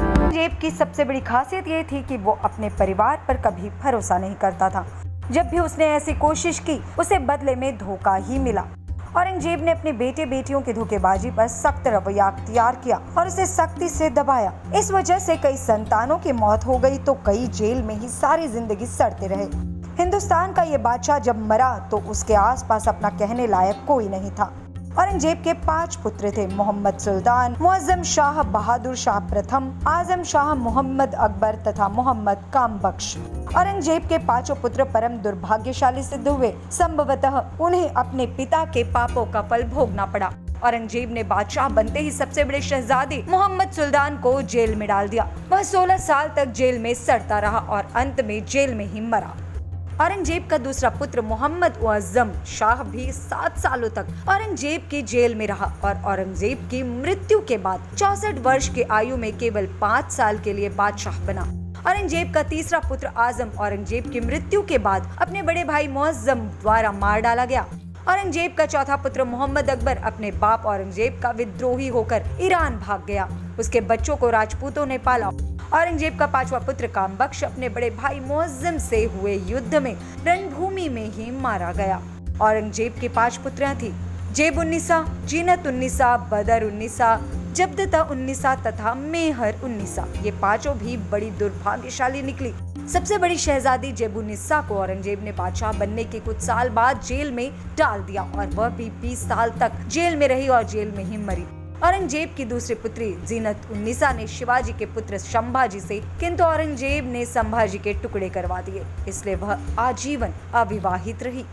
औरंगजेब की सबसे बड़ी खासियत ये थी कि वो अपने परिवार पर कभी भरोसा नहीं करता था। जब भी उसने ऐसी कोशिश की, उसे बदले में धोखा ही मिला। औरंगजेब ने अपने बेटे बेटियों की धोखेबाजी पर सख्त रवैया अख्तियार किया और उसे सख्ती से दबाया। इस वजह से कई संतानों की मौत हो गई तो कई जेल में ही सारी जिंदगी सड़ते रहे। हिंदुस्तान का ये बादशाह जब मरा तो उसके आसपास अपना कहने लायक कोई नहीं था। औरंगजेब के 5 पुत्र थे: मोहम्मद सुल्तान, मुअज्जम शाह बहादुर शाह प्रथम, आजम शाह, मोहम्मद अकबर तथा मोहम्मद कामबख्श। औरंगजेब के 5 पुत्र परम दुर्भाग्यशाली सिद्ध हुए। संभवतः उन्हें अपने पिता के पापों का फल भोगना पड़ा। औरंगजेब ने बादशाह बनते ही सबसे बड़े शहजादे मोहम्मद सुल्तान को जेल में डाल दिया। वह 16 साल तक जेल में सड़ता रहा और अंत में जेल में ही मरा। औरंगजेब का दूसरा पुत्र मोहम्मद मुअज्जम शाह भी 7 सालों तक औरंगजेब की जेल में रहा और औरंगजेब की मृत्यु के बाद 64 वर्ष की आयु में केवल 5 साल के लिए बादशाह बना। औरंगजेब का तीसरा पुत्र आजम औरंगजेब की मृत्यु के बाद अपने बड़े भाई मुअज्जम द्वारा मार डाला गया। औरंगजेब का चौथा पुत्र मोहम्मद अकबर अपने बाप औरंगजेब का विद्रोही होकर ईरान भाग गया। उसके बच्चों को राजपूतों ने पाला। औरंगजेब का 5वां पुत्र कामबख्श अपने बड़े भाई मुअज्जम से हुए युद्ध में रणभूमि में ही मारा गया। औरंगजेब की 5 पुत्रियां थी: जेब उन्निसा, जीनत उन्निसा, बदर उन्निसा, जबदता उन्निसा तथा मेहर उन्निसा। ये 5 भी बड़ी दुर्भाग्यशाली निकली। सबसे बड़ी शहजादी जेबुन्निसा को औरंगजेब ने बादशाह बनने के कुछ साल बाद जेल में डाल दिया और वह भी 20 साल तक जेल में रही और जेल में ही मरी। औरंगजेब की दूसरी पुत्री जीनत उन्निसा ने शिवाजी के पुत्र संभाजी से, किंतु औरंगजेब ने संभाजी के टुकड़े करवा दिए, इसलिए वह आजीवन अविवाहित रही।